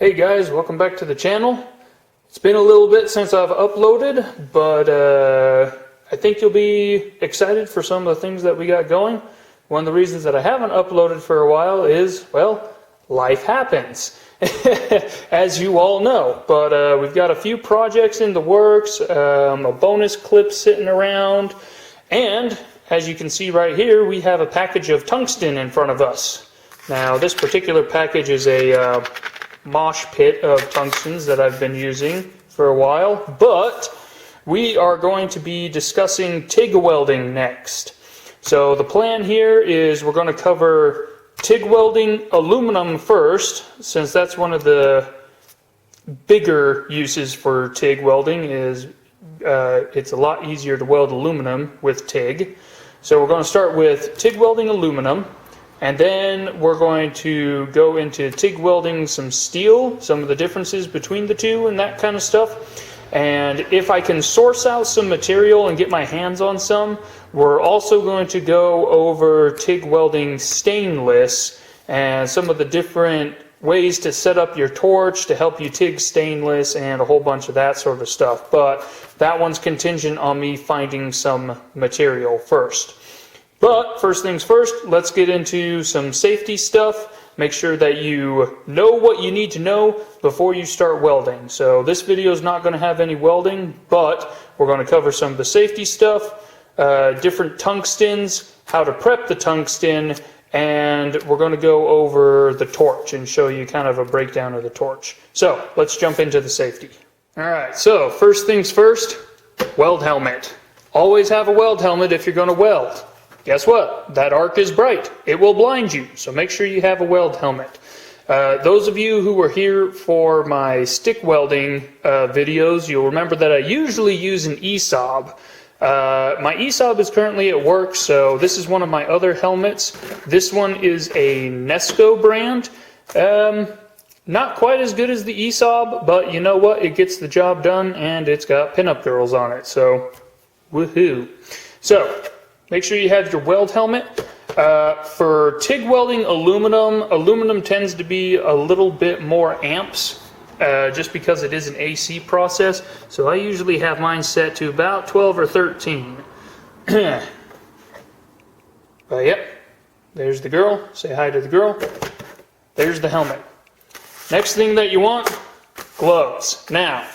Hey guys, welcome back to the channel. It's been a little bit since I've uploaded, but I think you'll be excited for some of the things that we got going. One of the reasons that I haven't uploaded for a while is, well, life happens, as you all know. But we've got a few projects in the works, a bonus clip sitting around, and as you can see right here, we have a package of tungsten in front of us. Now, this particular package is a mosh pit of tungstens that I've been using for a while, but we are going to be discussing TIG welding next. So the plan here is we're going to cover TIG welding aluminum first, since that's one of the bigger uses for TIG welding. Is it's a lot easier to weld aluminum with TIG. So we're going to start with TIG welding aluminum. And then we're going to go into TIG welding some steel, some of the differences between the two and that kind of stuff. And if I can source out some material and get my hands on some, we're also going to go over TIG welding stainless and some of the different ways to set up your torch to help you TIG stainless and a whole bunch of that sort of stuff. But that one's contingent on me finding some material first. But first things first, let's get into some safety stuff. Make sure that you know what you need to know before you start welding. So this video is not going to have any welding, but we're going to cover some of the safety stuff, different tungstens, how to prep the tungsten, and we're going to go over the torch and show you kind of a breakdown of the torch. So let's jump into the safety. Alright, so first things first, weld helmet. Always have a weld helmet if you're going to weld. Guess what? That arc is bright. It will blind you, so make sure you have a weld helmet. Those of you who were here for my stick welding videos, you'll remember that I usually use an ESAB. My ESAB is currently at work, so this is one of my other helmets. This one is a Nesco brand. Not quite as good as the ESAB, but you know what? It gets the job done, and it's got pinup girls on it, so woohoo. So, make sure you have your weld helmet. For TIG welding aluminum tends to be a little bit more amps, just because it is an AC process. So I usually have mine set to about 12 or 13. But yep, there's the girl. Say hi to the girl. There's the helmet. Next thing that you want, gloves. Now,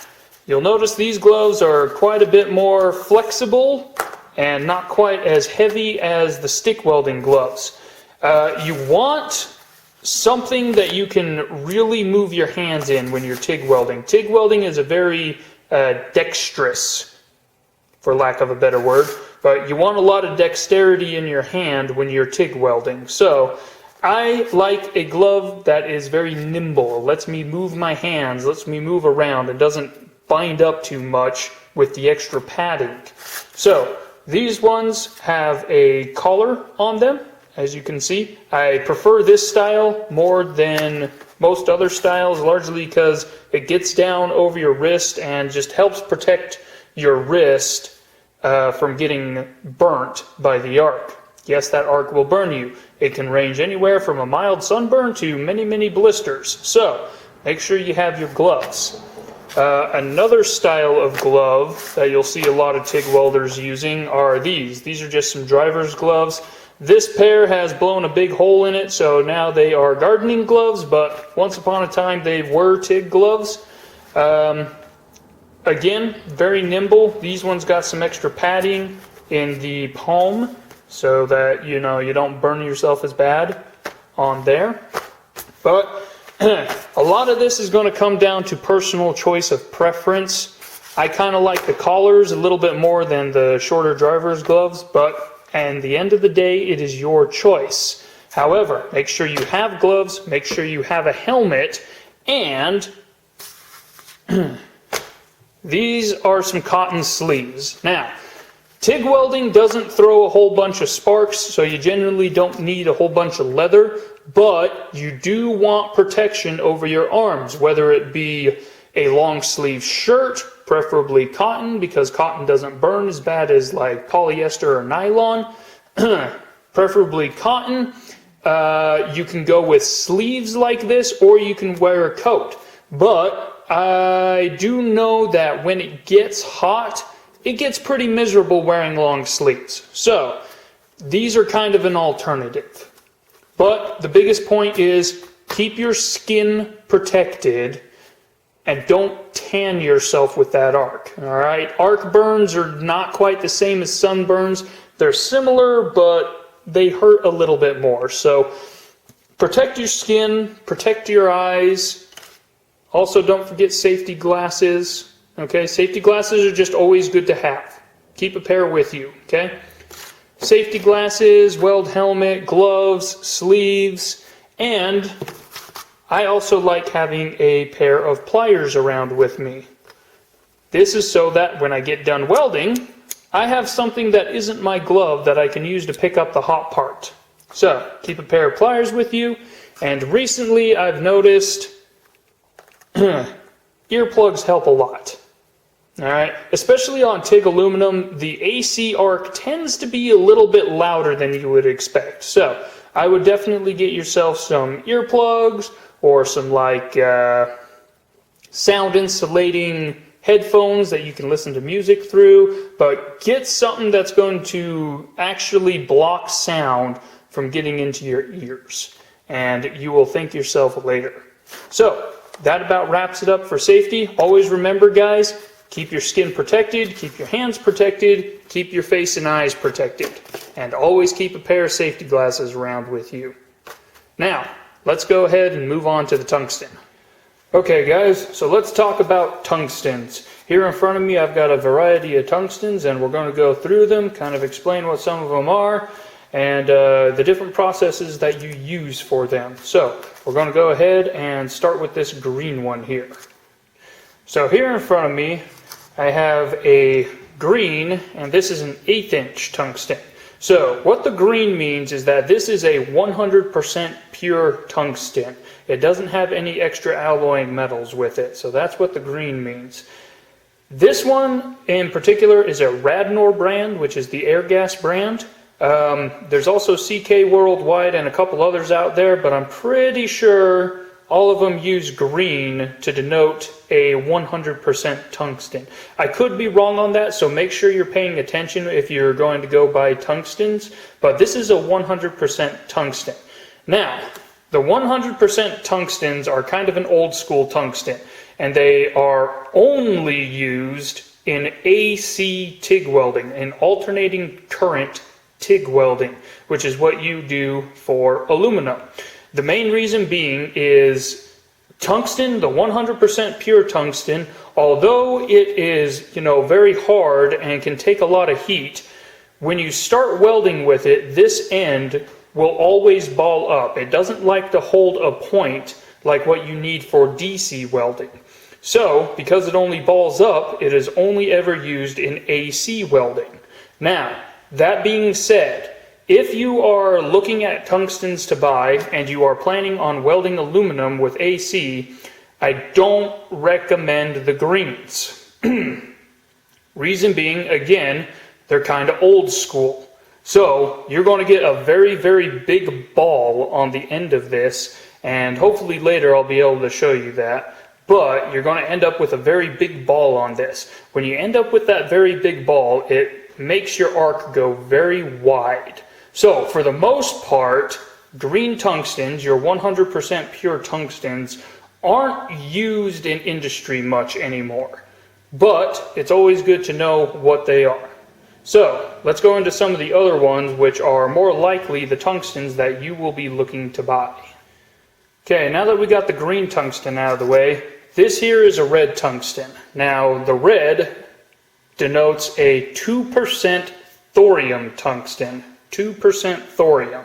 you'll notice these gloves are quite a bit more flexible and not quite as heavy as the stick welding gloves. You want something that you can really move your hands in when you're TIG welding. TIG welding is a very dexterous, for lack of a better word, but you want a lot of dexterity in your hand when you're TIG welding. So I like a glove that is very nimble, lets me move my hands, lets me move around, and doesn't bind up too much with the extra padding. So these ones have a collar on them, as you can see. I prefer this style more than most other styles, largely because it gets down over your wrist and just helps protect your wrist from getting burnt by the arc. Yes, that arc will burn you. It can range anywhere from a mild sunburn to many, many blisters. So, make sure you have your gloves. Another style of glove that you'll see a lot of TIG welders using are these. These are just some driver's gloves. This pair has blown a big hole in it, so now they are gardening gloves, but once upon a time they were TIG gloves. Again, very nimble. These ones got some extra padding in the palm so that you don't burn yourself as bad on there. But a lot of this is going to come down to personal choice of preference. I kind of like the collars a little bit more than the shorter driver's gloves, but at the end of the day, it is your choice. However, make sure you have gloves, make sure you have a helmet, and these are some cotton sleeves. Now, TIG welding doesn't throw a whole bunch of sparks, so you generally don't need a whole bunch of leather, but you do want protection over your arms, whether it be a long sleeve shirt, preferably cotton, because cotton doesn't burn as bad as like polyester or nylon, preferably cotton. You can go with sleeves like this, or you can wear a coat. But I do know that when it gets hot, it gets pretty miserable wearing long sleeves. So these are kind of an alternative. But the biggest point is keep your skin protected and don't tan yourself with that arc. All right, arc burns are not quite the same as sunburns. They're similar, but they hurt a little bit more. So protect your skin, protect your eyes. Also, don't forget safety glasses. Okay, safety glasses are just always good to have. Keep a pair with you, okay? Safety glasses, weld helmet, gloves, sleeves, and I also like having a pair of pliers around with me. This is so that when I get done welding, I have something that isn't my glove that I can use to pick up the hot part. So, keep a pair of pliers with you, and recently I've noticed earplugs help a lot. Alright, especially on TIG aluminum, the AC arc tends to be a little bit louder than you would expect. So, I would definitely get yourself some earplugs or some sound insulating headphones that you can listen to music through, but get something that's going to actually block sound from getting into your ears, and you will thank yourself later. So, that about wraps it up for safety. Always remember, guys, keep your skin protected, keep your hands protected, keep your face and eyes protected, and always keep a pair of safety glasses around with you. Now, let's go ahead and move on to the tungsten. Okay guys, so let's talk about tungstens. Here in front of me I've got a variety of tungstens, and we're going to go through them, kind of explain what some of them are, and the different processes that you use for them. So, we're going to go ahead and start with this green one here. So here in front of me, I have a green, and this is an 1/8 inch tungsten. So what the green means is that this is a 100% pure tungsten. It doesn't have any extra alloying metals with it, so that's what the green means. This one in particular is a Radnor brand, which is the air gas brand. There's also CK Worldwide and a couple others out there, but I'm pretty sure all of them use green to denote a 100% tungsten. I could be wrong on that, so make sure you're paying attention if you're going to go buy tungstens, but this is a 100% tungsten. Now, the 100% tungstens are kind of an old school tungsten, and they are only used in AC TIG welding, in alternating current TIG welding, which is what you do for aluminum. The main reason being is tungsten, the 100% pure tungsten, although it is, very hard and can take a lot of heat, when you start welding with it, this end will always ball up. It doesn't like to hold a point like what you need for DC welding. So, because it only balls up, it is only ever used in AC welding. Now, that being said, if you are looking at tungstens to buy and you are planning on welding aluminum with AC, I don't recommend the greens. Reason being, again, they're kind of old school. So you're going to get a very, very big ball on the end of this, and hopefully later I'll be able to show you that. But you're going to end up with a very big ball on this. When you end up with that very big ball, it makes your arc go very wide. So, for the most part, green tungstens, your 100% pure tungstens, aren't used in industry much anymore. But, it's always good to know what they are. So, let's go into some of the other ones, which are more likely the tungstens that you will be looking to buy. Okay, now that we got the green tungsten out of the way, this here is a red tungsten. Now, the red denotes a 2% thorium tungsten. 2% thorium.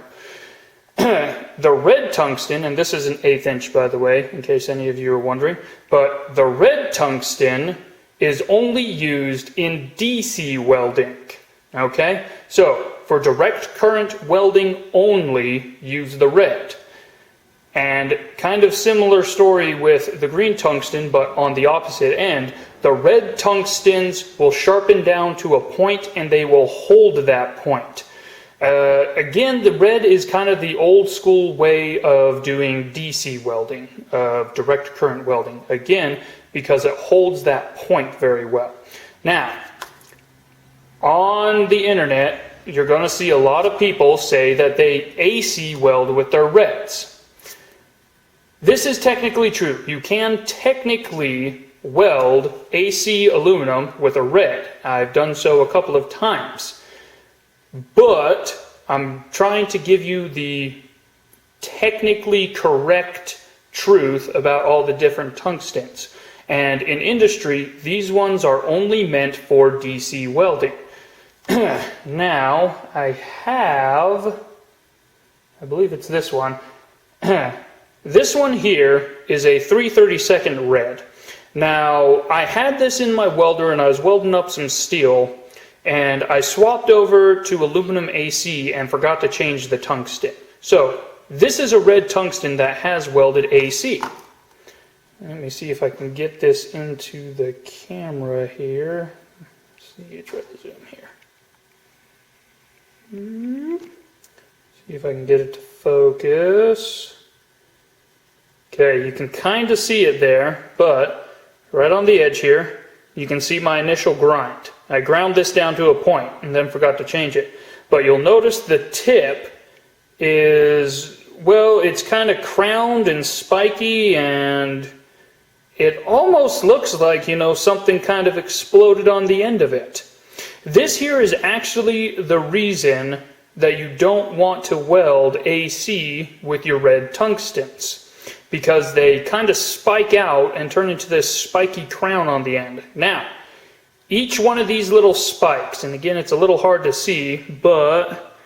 The red tungsten, and this is an 1/8 inch by the way, in case any of you are wondering, but the red tungsten is only used in DC welding. Okay? So, for direct current welding only, use the red. And kind of similar story with the green tungsten, but on the opposite end, the red tungstens will sharpen down to a point and they will hold that point. Again, the red is kind of the old school way of doing DC welding, direct current welding. Again, because it holds that point very well. Now, on the internet, you're going to see a lot of people say that they AC weld with their reds. This is technically true. You can technically weld AC aluminum with a red. I've done so a couple of times. But I'm trying to give you the technically correct truth about all the different tungstens. And in industry, these ones are only meant for DC welding. Now, I believe it's this one. This one here is a 3/32 red. Now, I had this in my welder and I was welding up some steel, and I swapped over to aluminum AC and forgot to change the tungsten. So, this is a red tungsten that has welded AC. Let me see if I can get this into the camera here. Let's see, try to zoom here. See if I can get it to focus. Okay, you can kind of see it there, but right on the edge here, you can see my initial grind. I ground this down to a point and then forgot to change it. But you'll notice the tip is, well, it's kind of crowned and spiky, and it almost looks like, you know, something kind of exploded on the end of it. This here is actually the reason that you don't want to weld AC with your red tungstens, because they kind of spike out and turn into this spiky crown on the end. Now, each one of these little spikes, and again, it's a little hard to see, but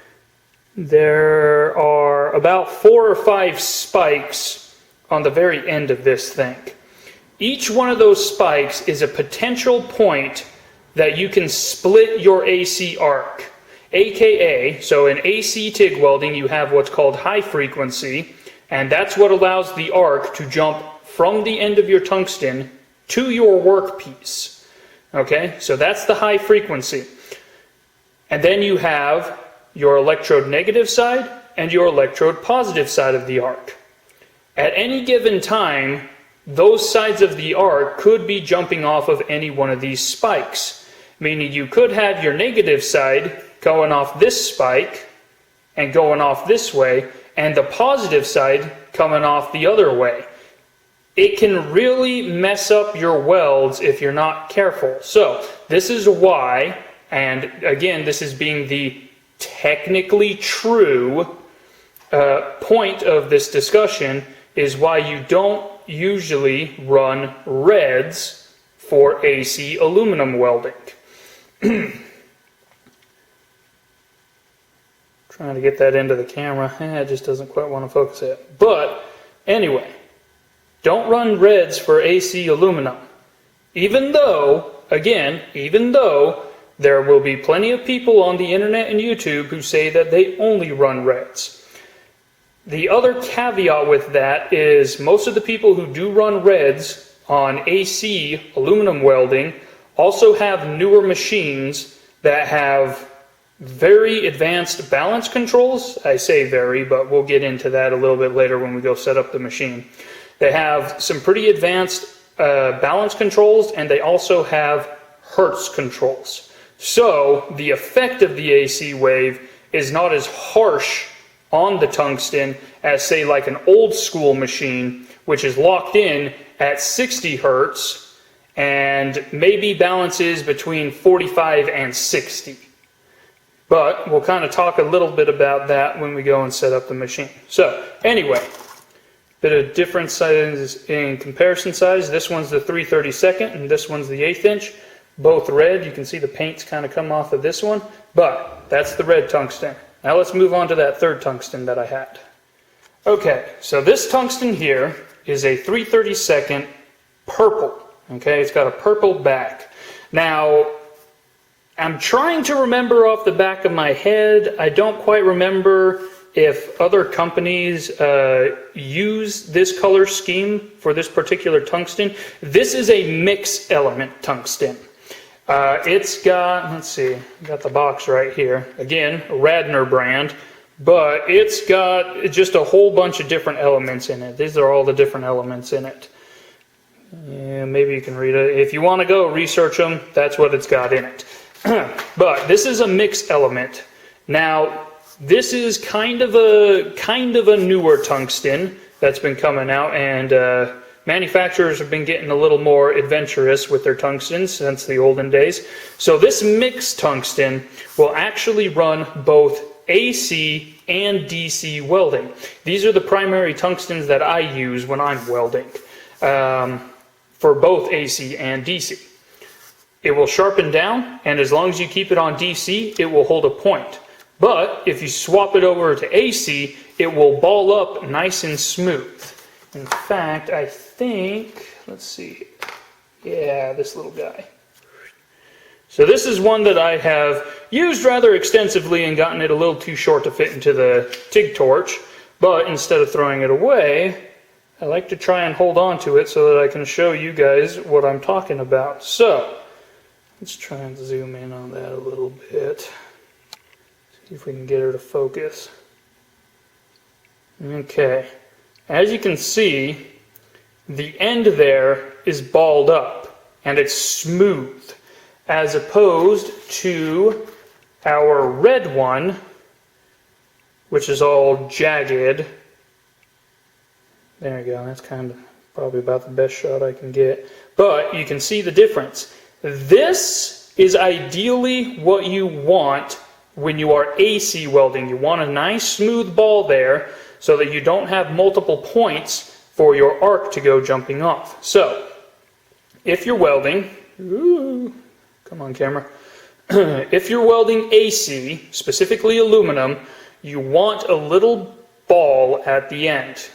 there are about 4 or 5 spikes on the very end of this thing. Each one of those spikes is a potential point that you can split your AC arc. AKA, so in AC TIG welding, you have what's called high frequency, and that's what allows the arc to jump from the end of your tungsten to your workpiece. Okay, so that's the high frequency. And then you have your electrode negative side and your electrode positive side of the arc. At any given time, those sides of the arc could be jumping off of any one of these spikes, meaning you could have your negative side going off this spike and going off this way, and the positive side coming off the other way. It can really mess up your welds if you're not careful. So this is why, and again, this is being the technically true point of this discussion, is why you don't usually run reds for AC aluminum welding. Trying to get that into the camera. It just doesn't quite want to focus it. But anyway, don't run reds for AC aluminum. Even though, again, even though there will be plenty of people on the internet and YouTube who say that they only run reds. The other caveat with that is most of the people who do run reds on AC aluminum welding also have newer machines that have very advanced balance controls. I say very, but we'll get into that a little bit later when we go set up the machine. They have some pretty advanced balance controls, and they also have hertz controls. So the effect of the AC wave is not as harsh on the tungsten as, say, like an old school machine, which is locked in at 60 hertz and maybe balances between 45 and 60. But we'll kind of talk a little bit about that when we go and set up the machine. So anyway, bit of different sizes in comparison size. This one's the 3/32 and this one's the 1/8 inch. Both red. You can see the paint's kind of come off of this one, but that's the red tungsten. Now let's move on to that third tungsten that I had. Okay, so this tungsten here is a 3/32 purple. Okay, it's got a purple back. Now, I'm trying to remember off the back of my head. I don't quite remember if other companies use this color scheme for this particular tungsten. This is a mix element tungsten. It's got, let's see, got the box right here. Again, Radnor brand, but it's got just a whole bunch of different elements in it. These are all the different elements in it. Yeah, maybe you can read it. If you want to go research them, that's what it's got in it. But this is a mixed element. Now, this is kind of a newer tungsten that's been coming out, and manufacturers have been getting a little more adventurous with their tungstens since the olden days. So this mixed tungsten will actually run both AC and DC welding. These are the primary tungstens that I use when I'm welding, for both AC and DC. It will sharpen down, and as long as you keep it on DC, it will hold a point. But if you swap it over to AC, it will ball up nice and smooth. In fact, I think, let's see, yeah, this little guy. So this is one that I have used rather extensively and gotten it a little too short to fit into the TIG torch, but instead of throwing it away, I like to try and hold on to it so that I can show you guys what I'm talking about. So, let's try and zoom in on that a little bit. See if we can get her to focus. Okay. As you can see, the end there is balled up and it's smooth, as opposed to our red one, which is all jagged. There you go, that's kind of probably about the best shot I can get. But you can see the difference. This is ideally what you want when you are AC welding. You want a nice smooth ball there so that you don't have multiple points for your arc to go jumping off. So, if you're welding, come on camera, if you're welding AC, specifically aluminum, you want a little ball at the end.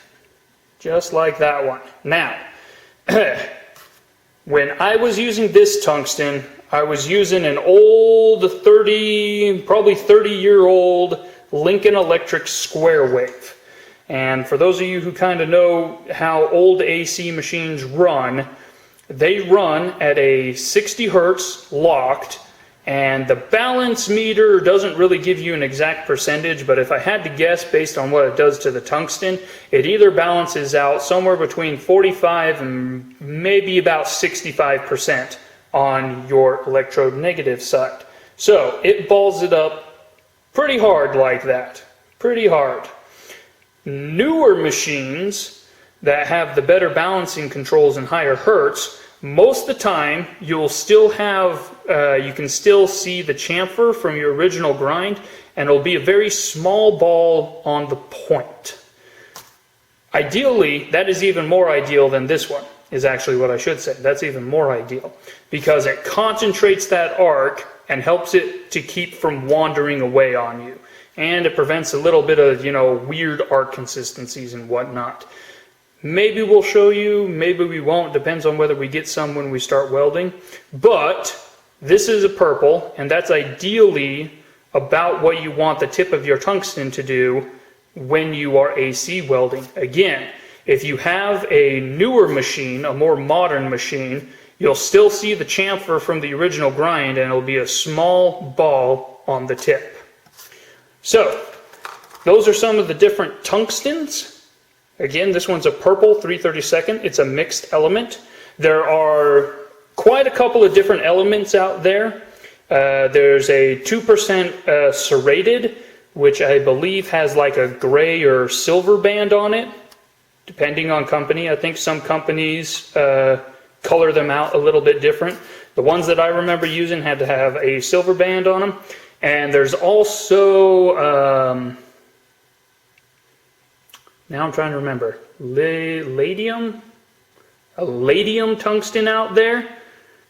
Just like that one. Now, when I was using this tungsten, I was using an old probably 30-year-old Lincoln Electric square wave. And for those of you who kind of know how old AC machines run, they run at a 60 hertz locked, and the balance meter doesn't really give you an exact percentage, but if I had to guess based on what it does to the tungsten, it either balances out somewhere between 45 and maybe about 65% on your electrode negative side. So it balls it up pretty hard like that, pretty hard. Newer machines that have the better balancing controls and higher hertz, most of the time you'll still have, you can still see the chamfer from your original grind, and it'll be a very small ball on the point. Ideally, that is even more ideal than this one, is actually what I should say. That's even more ideal, because it concentrates that arc and helps it to keep from wandering away on you. And it prevents a little bit of, weird arc consistencies and whatnot. Maybe we'll show you, maybe we won't, depends on whether we get some when we start welding. But this is a purple, and that's ideally about what you want the tip of your tungsten to do when you are AC welding. Again, if you have a newer machine, a more modern machine, you'll still see the chamfer from the original grind, and it'll be a small ball on the tip. So, those are some of the different tungstens. Again, this one's a purple 332nd. It's a mixed element. There are quite a couple of different elements out there. There's a 2% serrated, which I believe has like a gray or silver band on it, depending on company. I think some companies color them out a little bit different. The ones that I remember using had to have a silver band on them. And there's also, now I'm trying to remember, Ladium? A Ladium tungsten out there.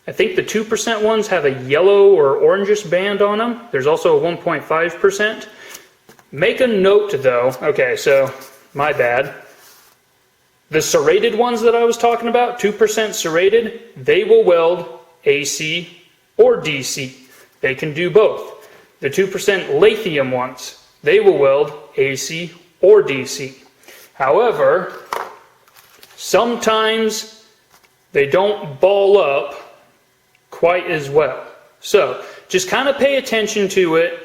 I think the 2% ones have a yellow or orangish band on them. There's also a 1.5%. Make a note though, okay, so my bad. The serrated ones that I was talking about, 2% serrated, they will weld AC or DC. They can do both. The 2% lithium ones, they will weld AC or DC. However, sometimes they don't ball up quite as well. So just kind of pay attention to it,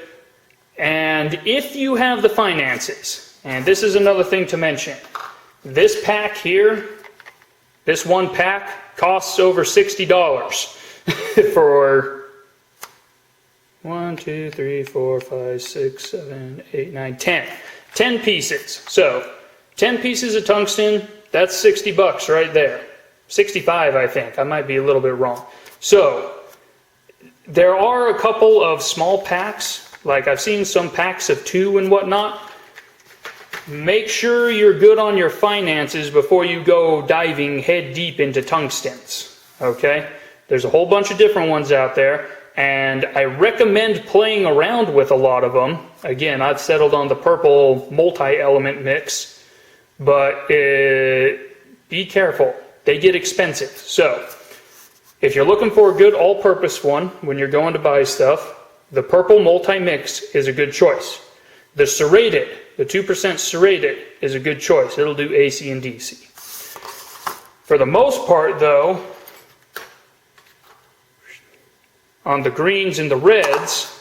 and if you have the finances, and this is another thing to mention, this pack here, this one pack costs over $60 for 1, 2, 3, 4, 5, 6, 7, 8, 9, 10 pieces. So 10 pieces of tungsten, that's $60 right there. 65, I think. I might be a little bit wrong. So there are a couple of small packs, like I've seen some packs of 2 and whatnot. Make sure you're good on your finances before you go diving head deep into tungstens. Okay? There's a whole bunch of different ones out there, and I recommend playing around with a lot of them. Again, I've settled on the purple multi-element mix, but be careful. They get expensive. So if you're looking for a good all-purpose one when you're going to buy stuff, the purple multi-mix is a good choice. The serrated, the 2% serrated is a good choice. It'll do AC and DC. For the most part, though, on the greens and the reds,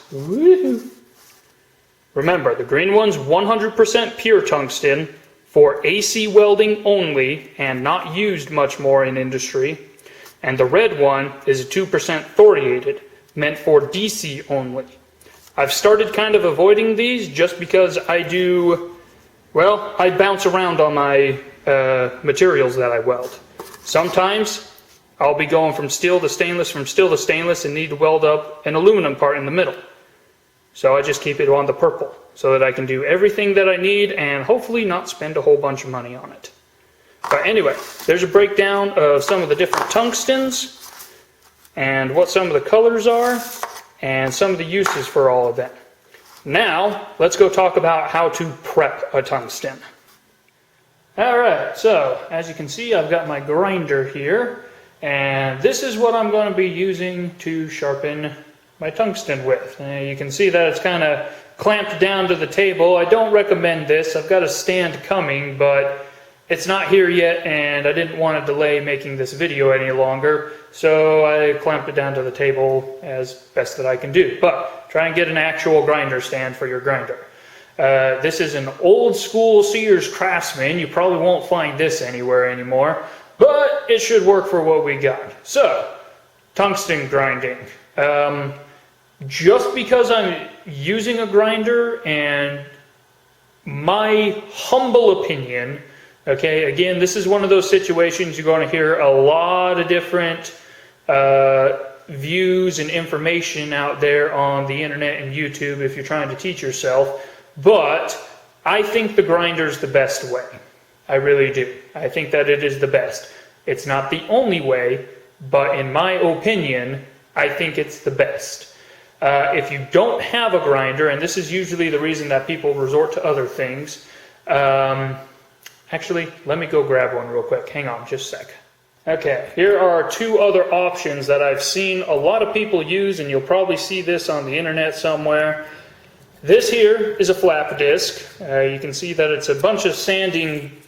remember, the green one's 100% pure tungsten for AC welding only and not used much more in industry. And the red one is a 2% thoriated, meant for DC only. I've started kind of avoiding these just because I bounce around on my materials that I weld. Sometimes I'll be going from steel to stainless, and need to weld up an aluminum part in the middle. So I just keep it on the purple so that I can do everything that I need and hopefully not spend a whole bunch of money on it. But anyway, there's a breakdown of some of the different tungstens and what some of the colors are and some of the uses for all of them. Now, let's go talk about how to prep a tungsten. Alright, so as you can see, I've got my grinder here, and this is what I'm going to be using to sharpen my tungsten with. You can see that it's kind of clamped down to the table. I don't recommend this. I've got a stand coming, but it's not here yet, and I didn't want to delay making this video any longer, so I clamped it down to the table as best that I can do. But try and get an actual grinder stand for your grinder. This is an old school Sears Craftsman. You probably won't find this anywhere anymore, but it should work for what we got. So, tungsten grinding. Just because I'm using a grinder, and my humble opinion, okay, again, this is one of those situations you're going to hear a lot of different views and information out there on the internet and YouTube if you're trying to teach yourself, but I think the grinder is the best way. I really do. I think that it is the best. It's not the only way, but in my opinion, I think it's the best. If you don't have a grinder, and this is usually the reason that people resort to other things, actually, let me go grab one real quick. Hang on just a sec. Okay, here are 2 other options that I've seen a lot of people use, and you'll probably see this on the internet somewhere. This here is a flap disc. You can see that it's a bunch of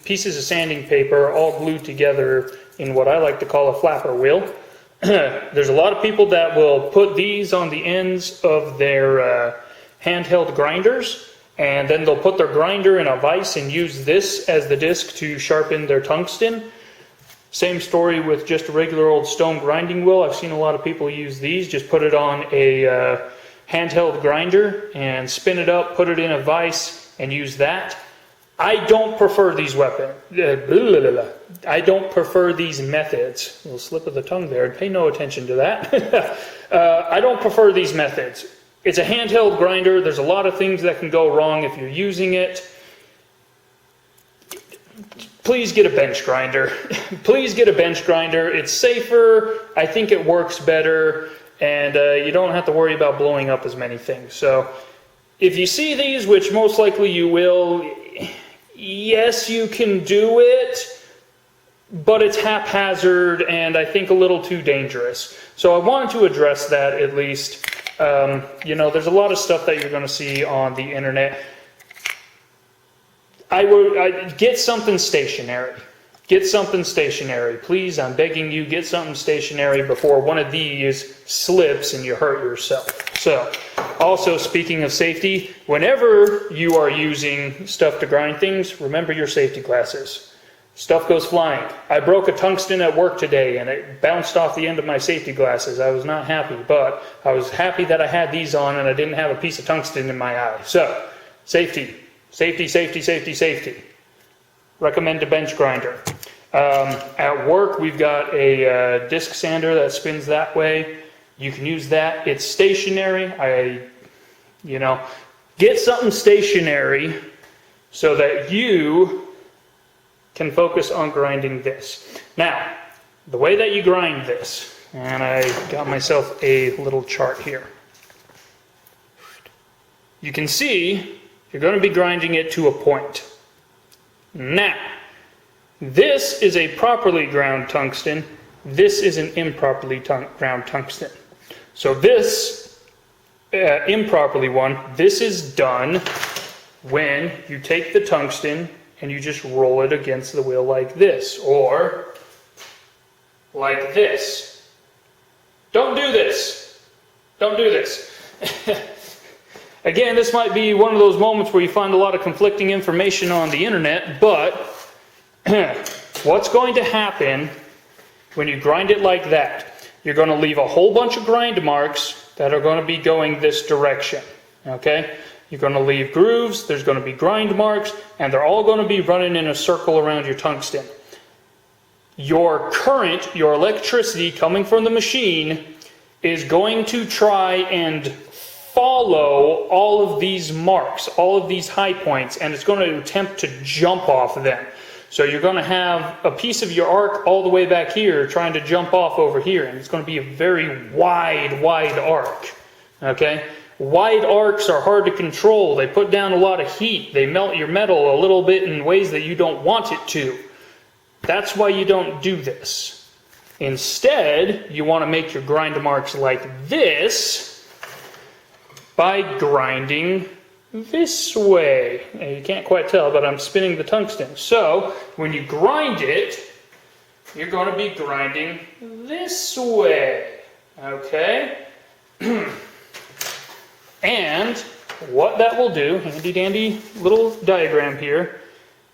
pieces of sanding paper all glued together in what I like to call a flapper wheel. There's a lot of people that will put these on the ends of their handheld grinders, and then they'll put their grinder in a vise and use this as the disc to sharpen their tungsten. Same story with just a regular old stone grinding wheel. I've seen a lot of people use these. Just put it on a handheld grinder and spin it up, put it in a vise, and use that. I don't prefer these I don't prefer these methods. A little slip of the tongue there. Pay no attention to that. I don't prefer these methods. It's a handheld grinder. There's a lot of things that can go wrong if you're using it. Please get a bench grinder. Please get a bench grinder. It's safer. I think it works better. And you don't have to worry about blowing up as many things. So if you see these, which most likely you will, yes, you can do it, but it's haphazard and I think a little too dangerous. So I wanted to address that at least. There's a lot of stuff that you're going to see on the internet. I get something stationary. get something stationary. Please, I'm begging you, get something stationary before one of these slips and you hurt yourself. So, also speaking of safety, whenever you are using stuff to grind things, remember your safety glasses. Stuff goes flying. I broke a tungsten at work today and it bounced off the end of my safety glasses. I was not happy, but I was happy that I had these on and I didn't have a piece of tungsten in my eye. So, safety, safety, safety, safety, safety. Recommend a bench grinder. At work, we've got a disc sander that spins that way. You can use that. It's stationary. Get something stationary so that you can focus on grinding this. Now, the way that you grind this, and I got myself a little chart here. You can see you're going to be grinding it to a point. Now, this is a properly ground tungsten. This is an improperly ground tungsten. So this improperly one, this is done when you take the tungsten and you just roll it against the wheel like this, or like this. Don't do this. Don't do this. Again, this might be one of those moments where you find a lot of conflicting information on the internet, but what's going to happen when you grind it like that? You're going to leave a whole bunch of grind marks that are going to be going this direction. Okay? You're going to leave grooves, there's going to be grind marks, and they're all going to be running in a circle around your tungsten. Your current, your electricity coming from the machine is going to try and follow all of these marks, all of these high points, and it's going to attempt to jump off of them. So you're going to have a piece of your arc all the way back here trying to jump off over here, and it's going to be a very wide arc. Okay? Wide arcs are hard to control. They put down a lot of heat. They melt your metal a little bit in ways that you don't want it to. That's why you don't do this. Instead, you want to make your grind marks like this by grinding this way. Now, you can't quite tell, but I'm spinning the tungsten. So, when you grind it, you're going to be grinding this way. Okay? And what that will do, handy dandy little diagram here,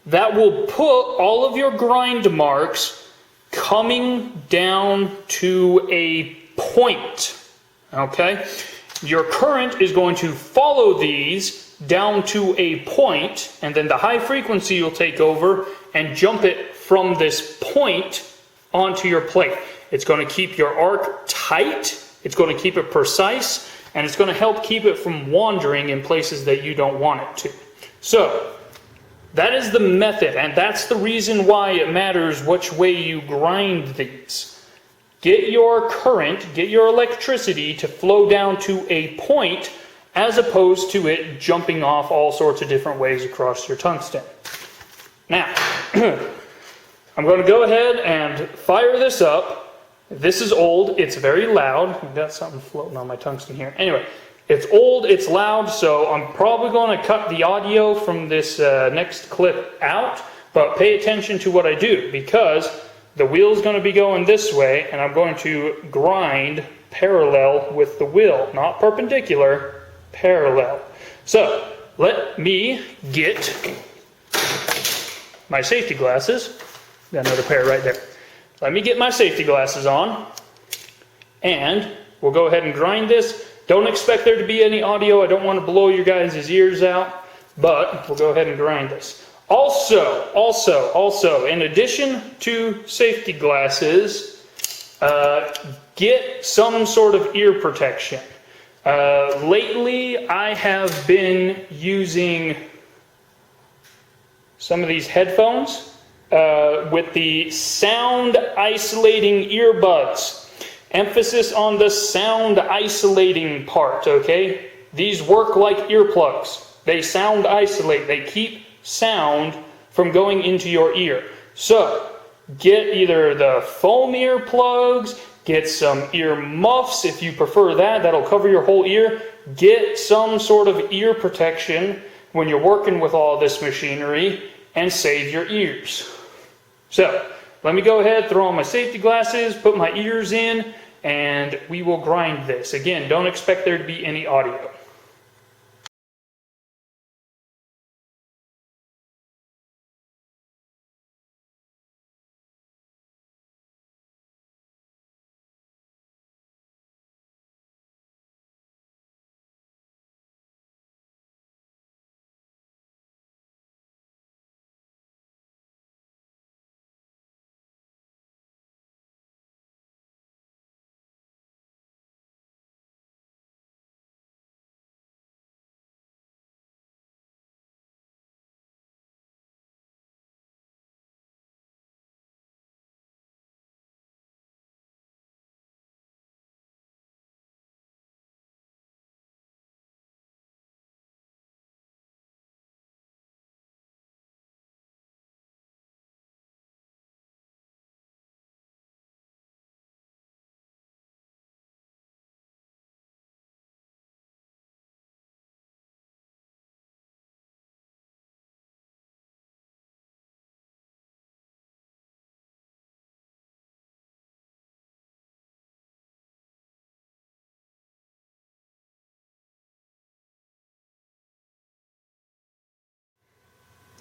that will put all of your grind marks coming down to a point. Okay? Your current is going to follow these down to a point, and then the high frequency will take over and jump it from this point onto your plate. It's going to keep your arc tight, it's going to keep it precise, and it's going to help keep it from wandering in places that you don't want it to. So, that is the method, and that's the reason why it matters which way you grind these. Get your current, get your electricity to flow down to a point as opposed to it jumping off all sorts of different ways across your tungsten. Now, I'm going to go ahead and fire this up. This is old, it's very loud. I've got something floating on my tungsten here. Anyway, it's old, it's loud, so I'm probably going to cut the audio from this next clip out, but pay attention to what I do, because the wheel's going to be going this way, and I'm going to grind parallel with the wheel. Not perpendicular, parallel. So, let me get my safety glasses. Got another pair right there. Let me get my safety glasses on, and we'll go ahead and grind this. Don't expect there to be any audio. I don't want to blow your guys' ears out, but we'll go ahead and grind this. Also, in addition to safety glasses, get some sort of ear protection. Lately, I have been using some of these headphones with the sound isolating earbuds. Emphasis on the sound isolating part, okay? These work like earplugs. They sound isolate. They keep sound from going into your ear. So, get either the foam earplugs, get some ear muffs if you prefer that. That'll cover your whole ear. Get some sort of ear protection when you're working with all this machinery and save your ears. So let me go ahead, throw on my safety glasses, put my ears in, and we will grind this. Again, don't expect there to be any audio.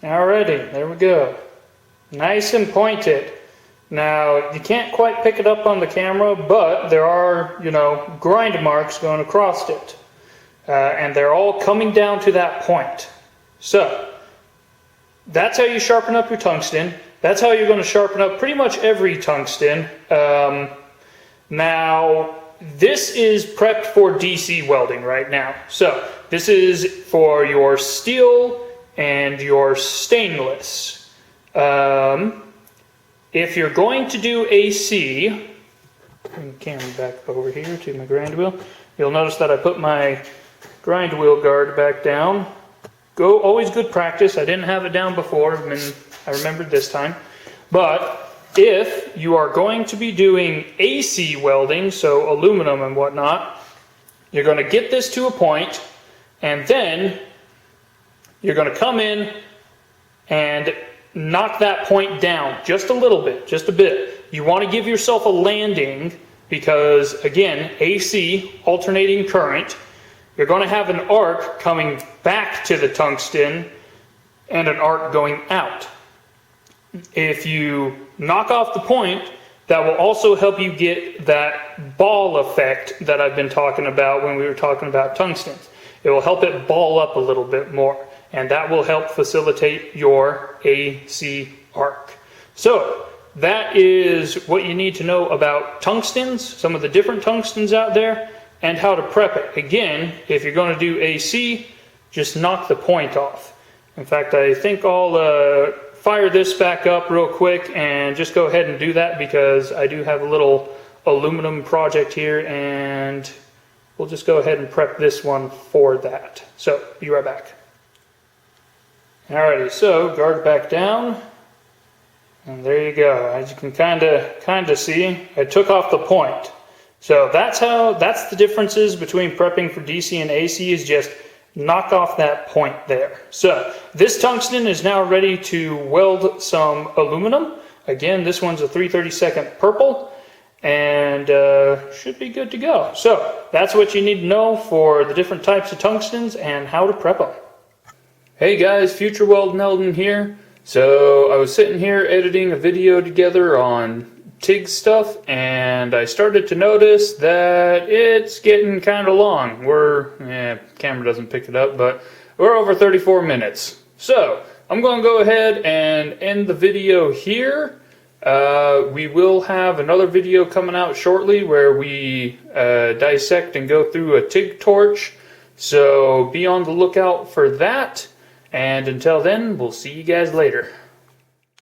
Alrighty, there we go. Nice and pointed. Now, you can't quite pick it up on the camera, but there are, grind marks going across it. And they're all coming down to that point. So, that's how you sharpen up your tungsten. That's how you're going to sharpen up pretty much every tungsten. Now, this is prepped for DC welding right now. So, this is for your steel and your stainless. If you're going to do AC, bring the camera back over here to my grind wheel. You'll notice that I put my grind wheel guard back down. Always good practice. I didn't have it down before, and I remembered this time. But if you are going to be doing AC welding, so aluminum and whatnot, you're going to get this to a point, and then you're going to come in and knock that point down just a little bit, just a bit. You want to give yourself a landing because, again, AC, alternating current, you're going to have an arc coming back to the tungsten and an arc going out. If you knock off the point, that will also help you get that ball effect that I've been talking about when we were talking about tungstens. It will help it ball up a little bit more, and that will help facilitate your AC arc. So that is what you need to know about tungstens, some of the different tungstens out there, and how to prep it. Again, if you're going to do AC, just knock the point off. In fact, I think I'll fire this back up real quick and just go ahead and do that because I do have a little aluminum project here, and we'll just go ahead and prep this one for that. So, be right back. Alrighty, so guard back down, and there you go. As you can kind of see, I took off the point. So that's the differences between prepping for DC and AC, is just knock off that point there. So this tungsten is now ready to weld some aluminum. Again, this one's a 3/32 purple, and should be good to go. So that's what you need to know for the different types of tungstens and how to prep them. Hey guys, Future Weld Eldon here. So I was sitting here editing a video together on TIG stuff, and I started to notice that it's getting kind of long. Camera doesn't pick it up, but we're over 34 minutes. So I'm going to go ahead and end the video here. We will have another video coming out shortly where we dissect and go through a TIG torch. So be on the lookout for that. And until then, we'll see you guys later.